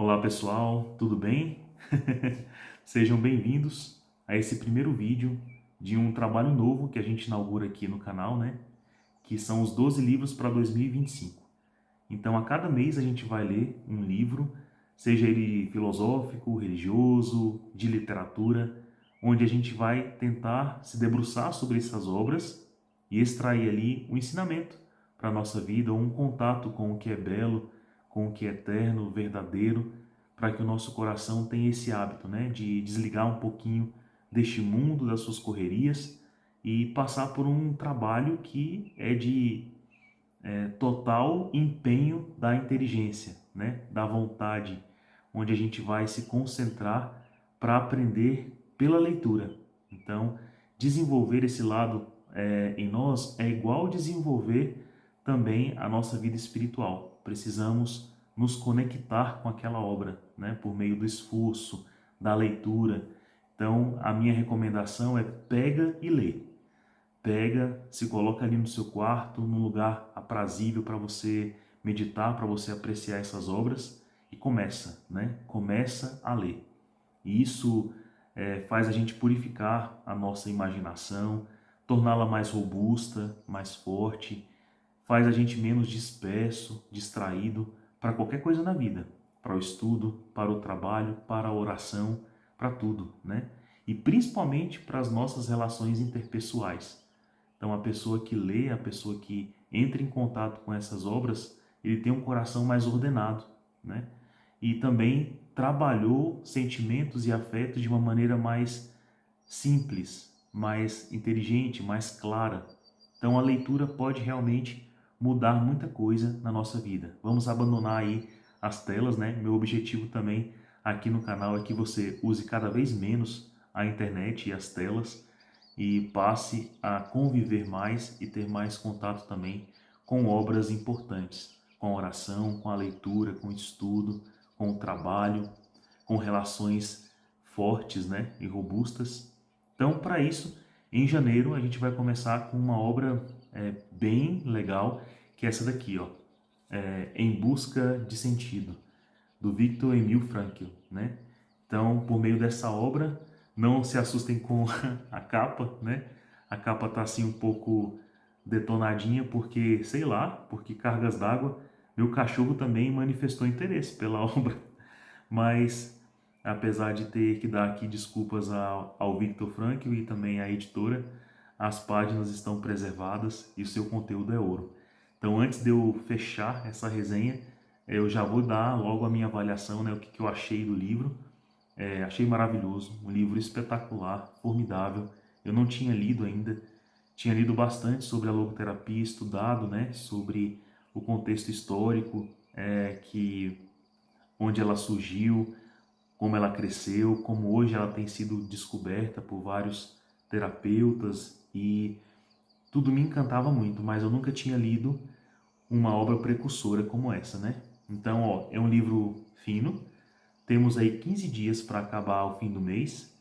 Olá pessoal, tudo bem? Sejam bem-vindos a esse primeiro vídeo de um trabalho novo que a gente inaugura aqui no canal, né? Que são os 12 livros para 2025. Então, a cada mês a gente vai ler um livro, seja ele filosófico, religioso, de literatura, onde a gente vai tentar se debruçar sobre essas obras e extrair ali um ensinamento para a nossa vida, ou um contato com o que é belo, com o que é eterno, verdadeiro, para que o nosso coração tenha esse hábito, né, de desligar um pouquinho deste mundo, das suas correrias e passar por um trabalho que é de total empenho da inteligência, né, da vontade, onde a gente vai se concentrar para aprender pela leitura. Então, desenvolver esse lado em nós é igual desenvolver também a nossa vida espiritual. Precisamos nos conectar com aquela obra, né, por meio do esforço, da leitura. Então, a minha recomendação é pega e lê. Pega, se coloca ali no seu quarto, num lugar aprazível para você meditar, para você apreciar essas obras e começa, né? Começa a ler. E isso faz a gente purificar a nossa imaginação, torná-la mais robusta, mais forte, faz a gente menos disperso, distraído para qualquer coisa na vida, para o estudo, para o trabalho, para a oração, para tudo, né? E principalmente para as nossas relações interpessoais. Então, a pessoa que lê, a pessoa que entra em contato com essas obras, ele tem um coração mais ordenado, né? E também trabalhou sentimentos e afetos de uma maneira mais simples, mais inteligente, mais clara. Então, a leitura pode realmente mudar muita coisa na nossa vida. Vamos abandonar aí as telas, né? Meu objetivo também aqui no canal é que você use cada vez menos a internet e as telas e passe a conviver mais e ter mais contato também com obras importantes, com a oração, com a leitura, com o estudo, com o trabalho, com relações fortes, né, e robustas. Então, para isso, em janeiro a gente vai começar com uma obra bem legal, que é essa daqui, ó, Em Busca de Sentido, do Viktor Emil Frankl, né? Então, por meio dessa obra, não se assustem com a capa, né? A capa tá assim um pouco detonadinha porque, sei lá, porque cargas d'água, meu cachorro também manifestou interesse pela obra, mas apesar de ter que dar aqui desculpas ao Viktor Frankl e também à editora, as páginas estão preservadas e o seu conteúdo é ouro. Então, antes de eu fechar essa resenha, eu já vou dar logo a minha avaliação, né, o que eu achei do livro. Achei maravilhoso, um livro espetacular, formidável. Eu não tinha lido ainda, tinha lido bastante sobre a logoterapia, estudado, né, sobre o contexto histórico, que onde ela surgiu, como ela cresceu, como hoje ela tem sido descoberta por vários terapeutas e tudo me encantava muito, mas eu nunca tinha lido uma obra precursora como essa, né? Então, ó, é um livro fino, temos aí 15 dias para acabar ao fim do mês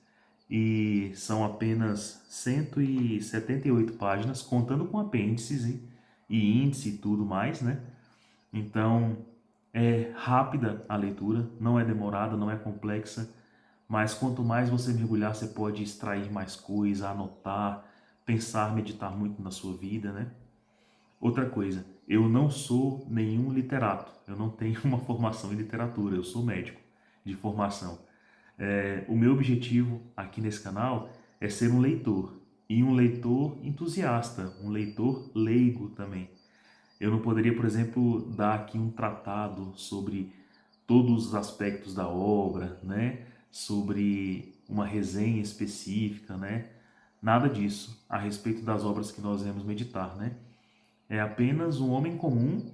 e são apenas 178 páginas, contando com apêndices e índice e tudo mais, né? Então, é rápida a leitura, não é demorada, não é complexa, mas quanto mais você mergulhar, você pode extrair mais coisa, anotar, pensar, meditar muito na sua vida, né? Outra coisa, eu não sou nenhum literato, eu não tenho uma formação em literatura, eu sou médico de formação. O meu objetivo aqui nesse canal é ser um leitor, e um leitor entusiasta, um leitor leigo também. Eu não poderia, por exemplo, dar aqui um tratado sobre todos os aspectos da obra, né? Sobre uma resenha específica, né? Nada disso a respeito das obras que nós iremos meditar, né? É apenas um homem comum,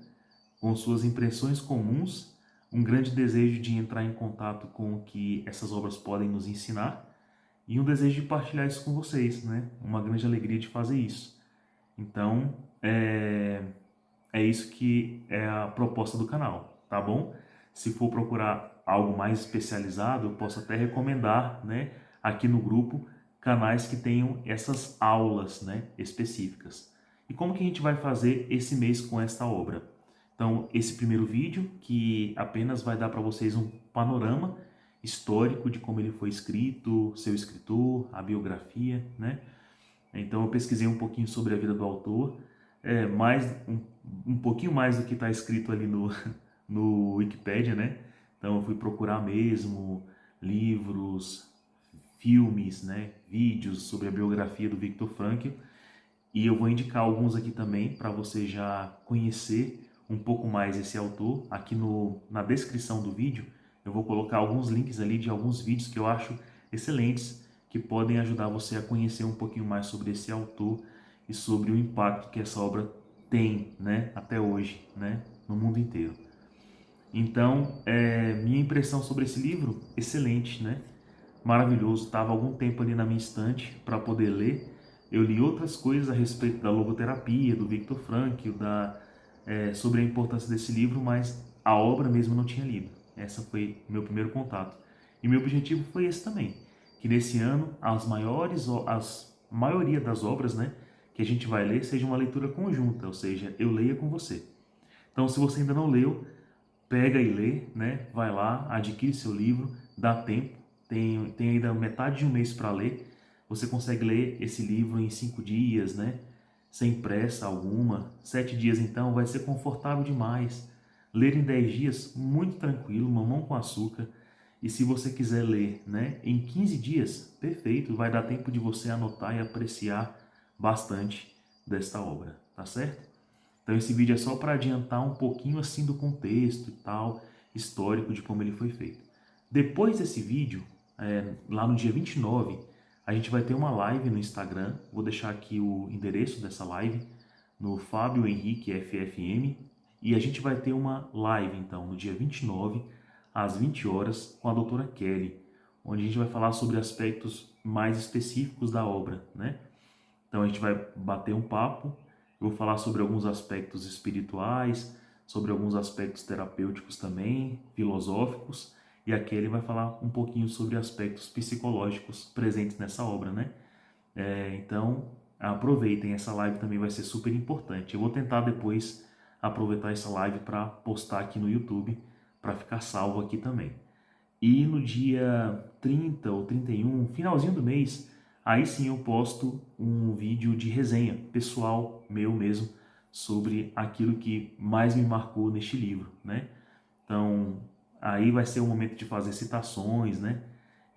com suas impressões comuns, um grande desejo de entrar em contato com o que essas obras podem nos ensinar e um desejo de partilhar isso com vocês, né? Uma grande alegria de fazer isso. Então, é isso que é a proposta do canal, tá bom? Se for procurar algo mais especializado, eu posso até recomendar, né, aqui no grupo, canais que tenham essas aulas, né, específicas. E como que a gente vai fazer esse mês com esta obra? Então, esse primeiro vídeo, que apenas vai dar para vocês um panorama histórico de como ele foi escrito, seu escritor, a biografia, né? Então, eu pesquisei um pouquinho sobre a vida do autor, um pouquinho mais do que está escrito ali no Wikipedia, né? Então, eu fui procurar mesmo livros, filmes, né? Vídeos sobre a biografia do Viktor Frankl, e eu vou indicar alguns aqui também para você já conhecer um pouco mais esse autor. Aqui na descrição do vídeo eu vou colocar alguns links ali de alguns vídeos que eu acho excelentes, que podem ajudar você a conhecer um pouquinho mais sobre esse autor e sobre o impacto que essa obra tem, né, até hoje, né, no mundo inteiro. Então, minha impressão sobre esse livro, excelente, né? Maravilhoso. Estava algum tempo ali na minha estante para poder ler. Eu li outras coisas a respeito da logoterapia, do Viktor Frankl, sobre a importância desse livro, mas a obra mesmo eu não tinha lido. Essa foi meu primeiro contato. E meu objetivo foi esse também, que nesse ano a maioria das obras, né, que a gente vai ler seja uma leitura conjunta, ou seja, eu leia com você. Então, se você ainda não leu, pega e lê, né? Vai lá, adquire seu livro, dá tempo, tem ainda metade de um mês para ler. Você consegue ler esse livro em 5 dias, né? Sem pressa alguma. 7 dias então vai ser confortável demais. Ler em 10 dias, muito tranquilo, mamão com açúcar. E se você quiser ler, né, em 15 dias, perfeito, vai dar tempo de você anotar e apreciar bastante desta obra, tá certo? Então esse vídeo é só para adiantar um pouquinho assim do contexto e tal, histórico de como ele foi feito. Depois desse vídeo, lá no dia 29, a gente vai ter uma live no Instagram. Vou deixar aqui o endereço dessa live, no Fábio Henrique FFM. E a gente vai ter uma live, então, no dia 29, às 20 horas, com a doutora Kelly, onde a gente vai falar sobre aspectos mais específicos da obra, né? Então a gente vai bater um papo, eu vou falar sobre alguns aspectos espirituais, sobre alguns aspectos terapêuticos também, filosóficos, e a Kelly vai falar um pouquinho sobre aspectos psicológicos presentes nessa obra, né? Então aproveitem, essa live também vai ser super importante. Eu vou tentar depois aproveitar essa live para postar aqui no YouTube, para ficar salvo aqui também. E no dia 30 ou 31, finalzinho do mês, aí sim eu posto um vídeo de resenha pessoal meu mesmo sobre aquilo que mais me marcou neste livro, né? Então, aí vai ser o momento de fazer citações, né?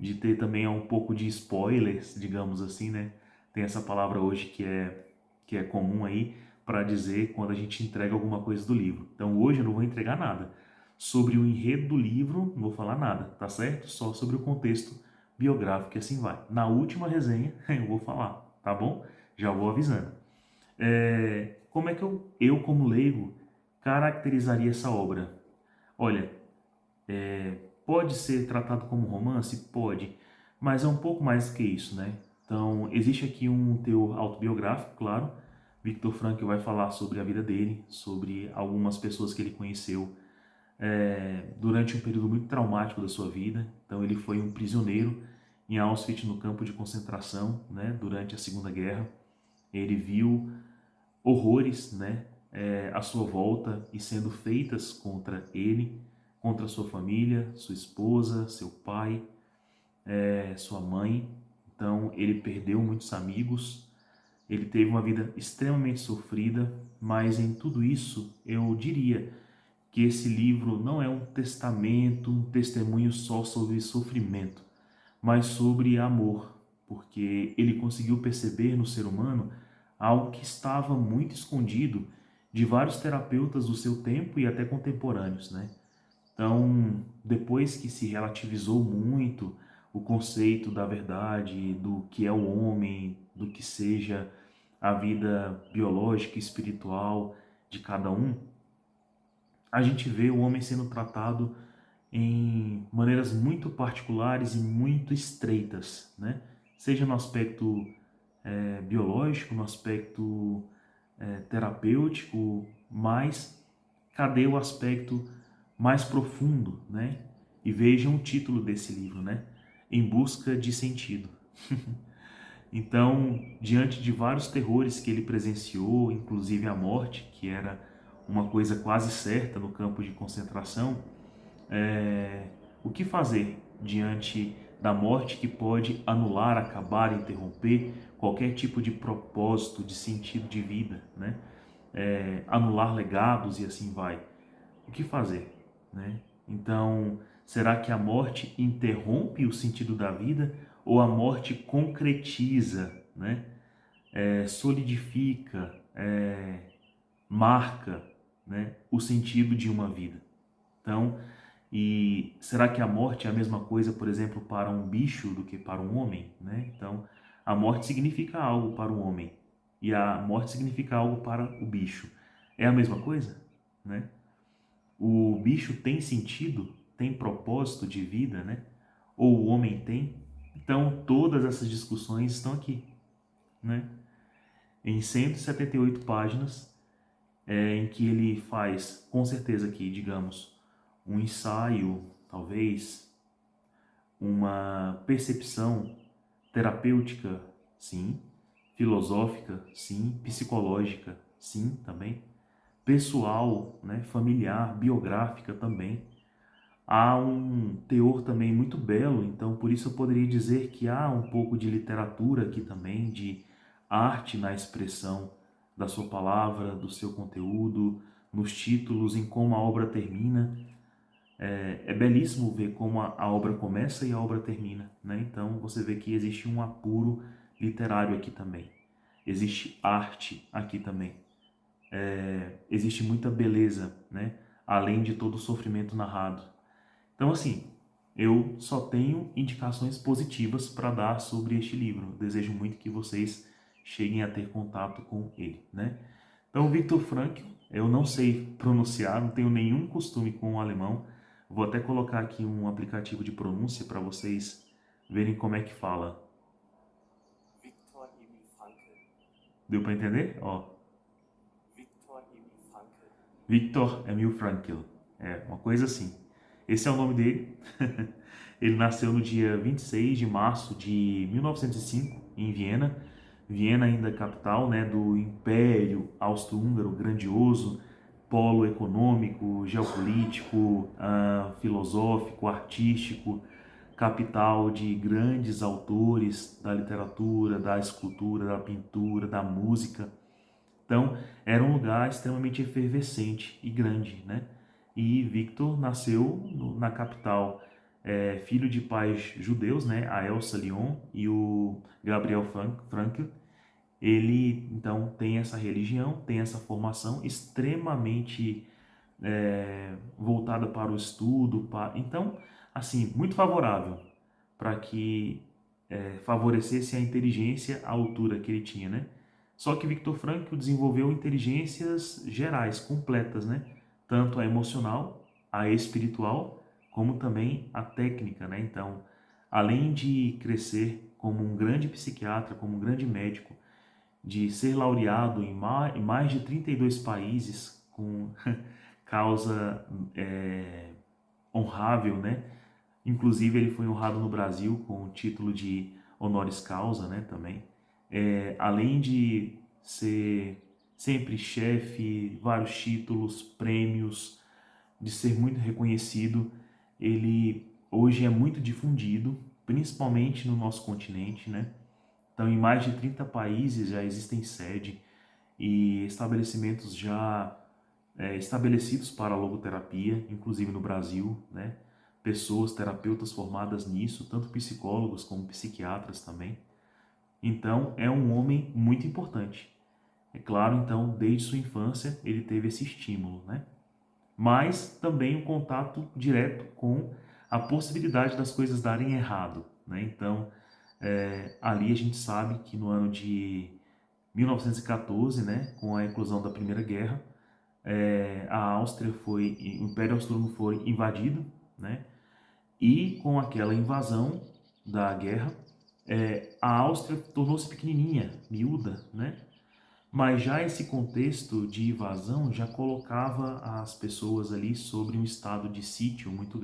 De ter também um pouco de spoilers, digamos assim, né? Tem essa palavra hoje que é comum aí para dizer quando a gente entrega alguma coisa do livro. Então, hoje eu não vou entregar nada. Sobre o enredo do livro, não vou falar nada, tá certo? Só sobre o contexto biográfico e assim vai. Na última resenha eu vou falar, tá bom? Já vou avisando. Como é que eu como leigo, caracterizaria essa obra? Olha, pode ser tratado como romance? Pode, mas é um pouco mais que isso, né? Então, existe aqui um teor autobiográfico, claro. Viktor Frankl vai falar sobre a vida dele, sobre algumas pessoas que ele conheceu durante um período muito traumático da sua vida. Então, ele foi um prisioneiro em Auschwitz, no campo de concentração, né, durante a Segunda Guerra. Ele viu horrores, né, à sua volta e sendo feitas contra ele, contra sua família, sua esposa, seu pai, sua mãe. Então ele perdeu muitos amigos, ele teve uma vida extremamente sofrida, mas em tudo isso eu diria que esse livro não é um testamento, um testemunho só sobre sofrimento, mas sobre amor, porque ele conseguiu perceber no ser humano algo que estava muito escondido de vários terapeutas do seu tempo e até contemporâneos, né? Então, depois que se relativizou muito o conceito da verdade, do que é o homem, do que seja a vida biológica e espiritual de cada um, a gente vê o homem sendo tratado em maneiras muito particulares e muito estreitas, né? Seja no aspecto biológico, no aspecto terapêutico, mas cadê o aspecto mais profundo, né? E vejam o título desse livro, né? Em busca de sentido. Então, diante de vários terrores que ele presenciou, inclusive a morte, que era uma coisa quase certa no campo de concentração, o que fazer diante da morte que pode anular, acabar, interromper qualquer tipo de propósito, de sentido de vida, né? Anular legados e assim vai. O que fazer, né? Então, será que a morte interrompe o sentido da vida ou a morte concretiza, né? Solidifica, marca, né? O sentido de uma vida? Então, e será que a morte é a mesma coisa, por exemplo, para um bicho do que para um homem, né? Então, a morte significa algo para o homem e a morte significa algo para o bicho. É a mesma coisa, né? O bicho tem sentido, tem propósito de vida, né? Ou o homem tem? Então, todas essas discussões estão aqui, né? Em 178 páginas, em que ele faz, com certeza aqui, digamos, um ensaio, talvez, uma percepção terapêutica, sim, filosófica, sim, psicológica, sim, também, pessoal, né, familiar, biográfica também. Há um teor também muito belo, então por isso eu poderia dizer que há um pouco de literatura aqui também, de arte na expressão da sua palavra, do seu conteúdo, nos títulos, em como a obra termina. É belíssimo ver como a obra começa e a obra termina, né? Então você vê que existe um apuro literário aqui também. Existe arte aqui também. Existe muita beleza, né? Além de todo o sofrimento narrado. Então, assim, eu só tenho indicações positivas para dar sobre este livro. Desejo muito que vocês cheguem a ter contato com ele, né? Então, Viktor Frankl, eu não sei pronunciar, não tenho nenhum costume com o alemão. Vou até colocar aqui um aplicativo de pronúncia para vocês verem como é que fala. Viktor Emil Frankl. Deu para entender? Ó, Viktor Emil Frankl. Viktor Emil Frankl. É, uma coisa assim. Esse é o nome dele. Ele nasceu no dia 26 de março de 1905, em Viena. Viena ainda é capital, né, do Império Austro-Húngaro, grandioso, polo econômico, geopolítico, filosófico, artístico, capital de grandes autores da literatura, da escultura, da pintura, da música. Então, era um lugar extremamente efervescente e grande, né? E Victor nasceu na capital, filho de pais judeus, né? A Elsa Lyon e o Gabriel Frankl. Ele, então, tem essa religião, tem essa formação extremamente voltada para o estudo. Então, assim, muito favorável para que favorecesse a inteligência à altura que ele tinha, né? Só que Viktor Frankl desenvolveu inteligências gerais, completas, né? Tanto a emocional, a espiritual, como também a técnica, né? Então, além de crescer como um grande psiquiatra, como um grande médico, de ser laureado em mais de 32 países com causa honrável, né? Inclusive, ele foi honrado no Brasil com o título de honoris causa, né, também. Além de ser sempre chefe, vários títulos, prêmios, de ser muito reconhecido, ele hoje é muito difundido, principalmente no nosso continente, né? Então, em mais de 30 países já existem sede e estabelecimentos já estabelecidos para a logoterapia, inclusive no Brasil, né? Pessoas, terapeutas formadas nisso, tanto psicólogos como psiquiatras também. Então, é um homem muito importante. É claro, então, desde sua infância ele teve esse estímulo, né? Mas também o contato direto com a possibilidade das coisas darem errado, né? Então, ali a gente sabe que no ano de 1914, né, com a eclosão da Primeira Guerra, a Áustria foi, o Império Austro-Húngaro foi invadido, né? E com aquela invasão da guerra, a Áustria tornou-se pequenininha, miúda, né? Mas já esse contexto de invasão já colocava as pessoas ali sobre um estado de sítio muito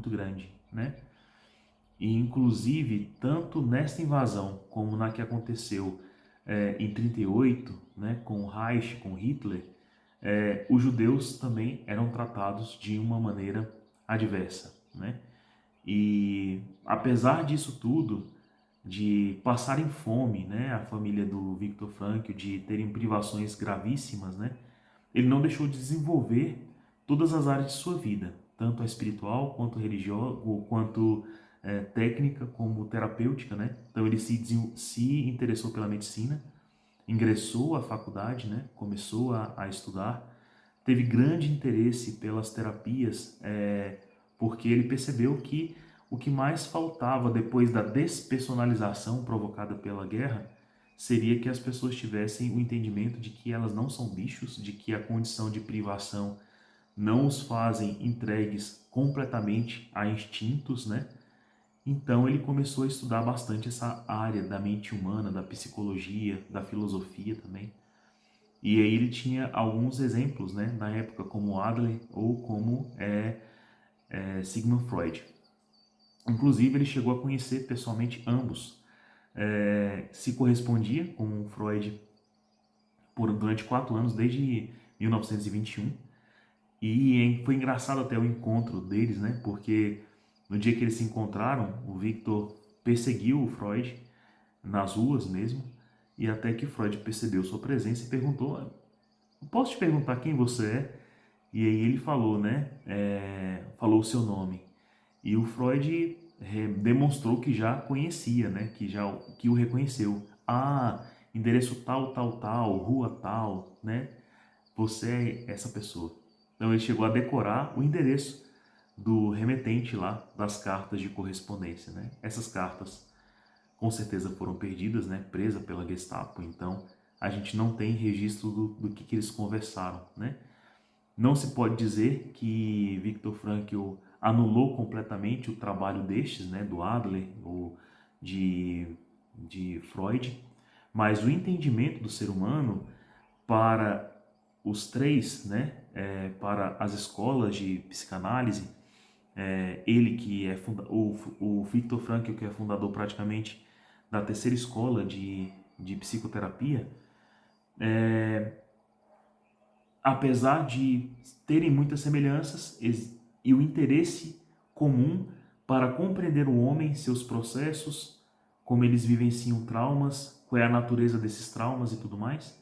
grande, né? E inclusive, tanto nesta invasão como na que aconteceu em 38, né, com o Reich, com Hitler, os judeus também eram tratados de uma maneira adversa, né? E apesar disso tudo, de passarem fome, né, a família do Viktor Frankl, de terem privações gravíssimas, né, ele não deixou de desenvolver todas as áreas de sua vida, tanto a espiritual, quanto religiosa, quanto técnica, como terapêutica, né? Então ele se interessou pela medicina, ingressou à faculdade, né? Começou a estudar, teve grande interesse pelas terapias, porque ele percebeu que o que mais faltava depois da despersonalização provocada pela guerra seria que as pessoas tivessem o entendimento de que elas não são bichos, de que a condição de privação não os fazem entregues completamente a instintos, né? Então ele começou a estudar bastante essa área da mente humana, da psicologia, da filosofia também. E aí ele tinha alguns exemplos, né, na época, como Adler ou como Sigmund Freud. Inclusive ele chegou a conhecer pessoalmente ambos. Se correspondia com Freud durante 4 anos, desde 1921. E foi engraçado até o encontro deles, né? Porque no dia que eles se encontraram, o Victor perseguiu o Freud nas ruas mesmo, e até que Freud percebeu sua presença e perguntou: posso te perguntar quem você é? E aí ele falou, né? Falou o seu nome. E o Freud demonstrou que já conhecia, né? Que o reconheceu. Ah, endereço tal, tal, tal, rua tal, né? Você é essa pessoa. Então ele chegou a decorar o endereço do remetente lá das cartas de correspondência, né? Essas cartas com certeza foram perdidas, né? Presa pela Gestapo. Então a gente não tem registro do que eles conversaram, né? Não se pode dizer que Viktor Frankl anulou completamente o trabalho destes, né? Do Adler ou de Freud, mas o entendimento do ser humano para os três, né, para as escolas de psicanálise, ele que é o Viktor Frankl, que é fundador praticamente da terceira escola de psicoterapia, apesar de terem muitas semelhanças e o interesse comum para compreender o homem, seus processos, como eles vivenciam traumas, qual é a natureza desses traumas e tudo mais,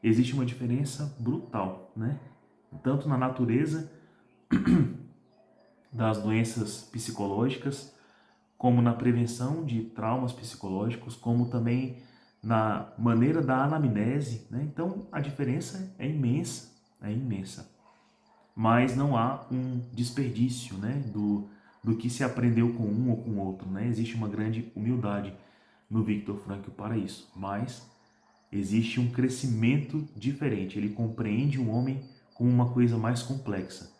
existe uma diferença brutal, né? Tanto na natureza das doenças psicológicas, como na prevenção de traumas psicológicos, como também na maneira da anamnese, né? Então a diferença é imensa, é imensa. Mas não há um desperdício, né, do que se aprendeu com um ou com o outro, né? Existe uma grande humildade no Viktor Frankl para isso, mas existe um crescimento diferente. Ele compreende o homem como uma coisa mais complexa,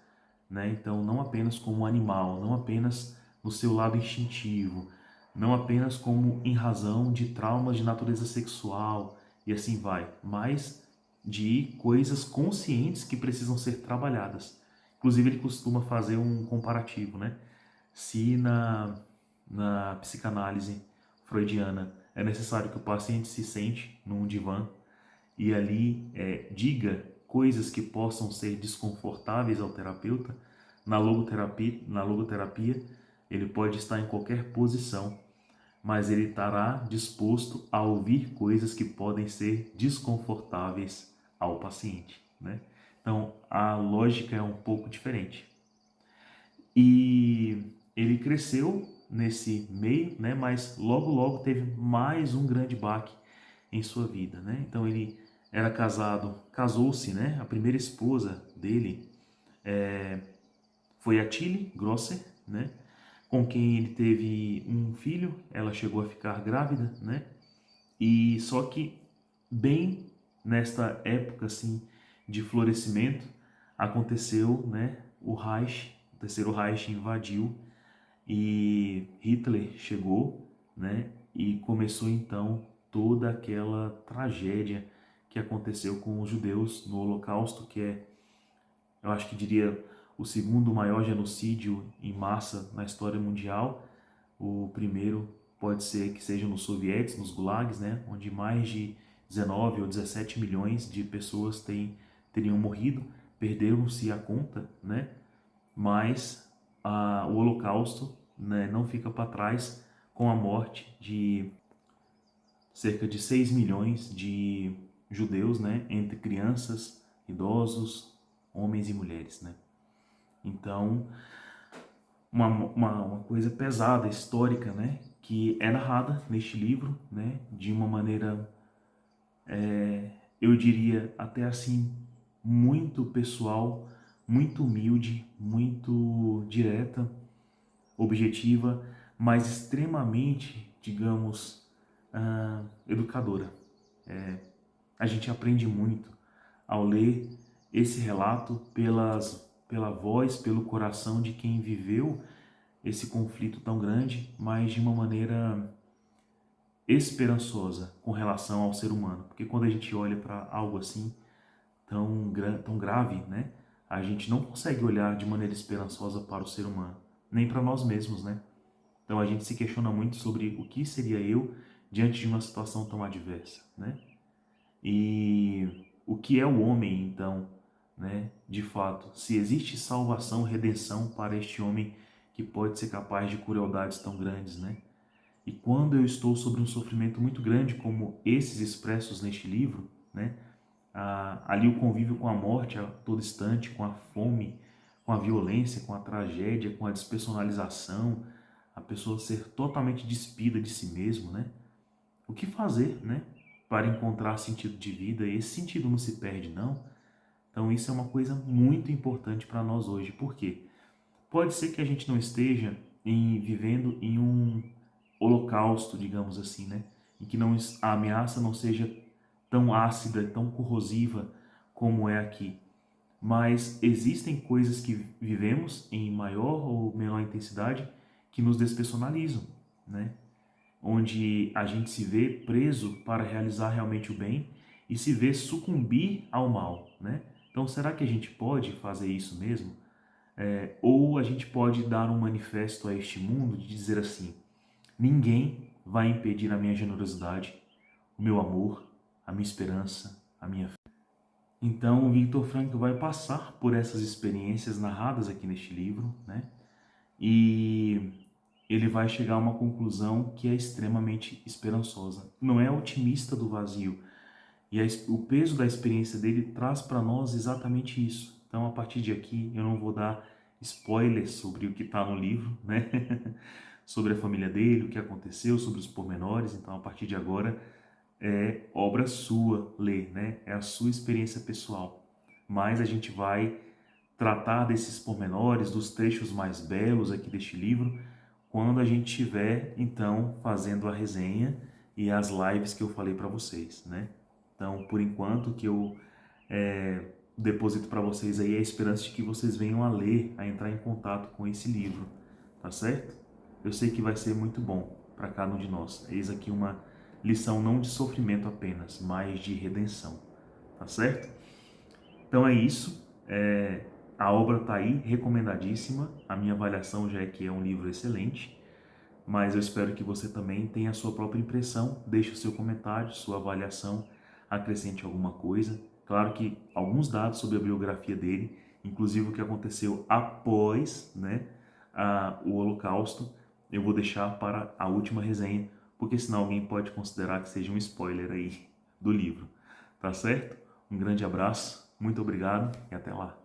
né? Então, não apenas como um animal, não apenas no seu lado instintivo, não apenas como em razão de traumas de natureza sexual e assim vai, mas de coisas conscientes que precisam ser trabalhadas. Inclusive, ele costuma fazer um comparativo, né? Se na psicanálise freudiana é necessário que o paciente se sente num divã e ali diga coisas que possam ser desconfortáveis ao terapeuta, na logoterapia ele pode estar em qualquer posição, mas ele estará disposto a ouvir coisas que podem ser desconfortáveis ao paciente, né? Então a lógica é um pouco diferente. E ele cresceu nesse meio, né? Mas logo logo teve mais um grande baque em sua vida, né? Então ele era casado, casou-se, né? A primeira esposa dele foi a Tilly Grosser, né? Com quem ele teve um filho. Ela chegou a ficar grávida, né? E só que bem nesta época assim de florescimento aconteceu, né? O terceiro Reich invadiu e Hitler chegou, né? E começou então toda aquela tragédia que aconteceu com os judeus no Holocausto, que é, eu acho que diria, o segundo maior genocídio em massa na história mundial. O primeiro pode ser que seja nos sovietes, nos gulags, né? Onde mais de 19 ou 17 milhões de pessoas têm teriam morrido, perderam-se a conta, né? Mas o Holocausto, né, não fica para trás com a morte de cerca de 6 milhões de judeus, né, entre crianças, idosos, homens e mulheres, né? Então, uma coisa pesada, histórica, né, que é narrada neste livro, né, de uma maneira, eu diria até assim, muito pessoal, muito humilde, muito direta, objetiva, mas extremamente, digamos, educadora. A gente aprende muito ao ler esse relato pela voz, pelo coração de quem viveu esse conflito tão grande, mas de uma maneira esperançosa com relação ao ser humano. Porque quando a gente olha para algo assim tão grave, né, a gente não consegue olhar de maneira esperançosa para o ser humano, nem para nós mesmos, né? Então a gente se questiona muito sobre o que seria eu diante de uma situação tão adversa, né? E o que é o homem, então, né? De fato, se existe salvação, redenção para este homem que pode ser capaz de crueldades tão grandes, né? E quando eu estou sobre um sofrimento muito grande, como esses expressos neste livro, né? Ali o convívio com a morte a todo instante, com a fome, com a violência, com a tragédia, com a despersonalização, a pessoa ser totalmente despida de si mesmo, né? O que fazer, né, para encontrar sentido de vida? E esse sentido não se perde, não. Então isso é uma coisa muito importante para nós hoje. Por quê? Pode ser que a gente não esteja vivendo em um holocausto, digamos assim, né? Em que não, a ameaça não seja tão ácida, tão corrosiva como é aqui. Mas existem coisas que vivemos em maior ou menor intensidade que nos despersonalizam, né? Onde a gente se vê preso para realizar realmente o bem e se vê sucumbir ao mal, né? Então, será que a gente pode fazer isso mesmo? Ou a gente pode dar um manifesto a este mundo de dizer assim: ninguém vai impedir a minha generosidade, o meu amor, a minha esperança, a minha fé. Então, o Viktor Frankl vai passar por essas experiências narradas aqui neste livro, né? E ele vai chegar a uma conclusão que é extremamente esperançosa. Não é otimista do vazio. E o peso da experiência dele traz para nós exatamente isso. Então, a partir de aqui, eu não vou dar spoilers sobre o que está no livro, né? Sobre a família dele, o que aconteceu, sobre os pormenores. Então, a partir de agora, é obra sua ler, né? É a sua experiência pessoal. Mas a gente vai tratar desses pormenores, dos trechos mais belos aqui deste livro, quando a gente estiver, então, fazendo a resenha e as lives que eu falei para vocês, né? Então, por enquanto, que eu deposito para vocês aí a esperança de que vocês venham a ler, a entrar em contato com esse livro, tá certo? Eu sei que vai ser muito bom para cada um de nós. Eis aqui uma lição não de sofrimento apenas, mas de redenção, tá certo? Então é isso. A obra está aí, recomendadíssima. A minha avaliação já é que é um livro excelente, mas eu espero que você também tenha a sua própria impressão, deixe o seu comentário, sua avaliação, acrescente alguma coisa. Claro que alguns dados sobre a biografia dele, inclusive o que aconteceu após, né, o Holocausto, eu vou deixar para a última resenha, porque senão alguém pode considerar que seja um spoiler aí do livro. Tá certo? Um grande abraço, muito obrigado e até lá.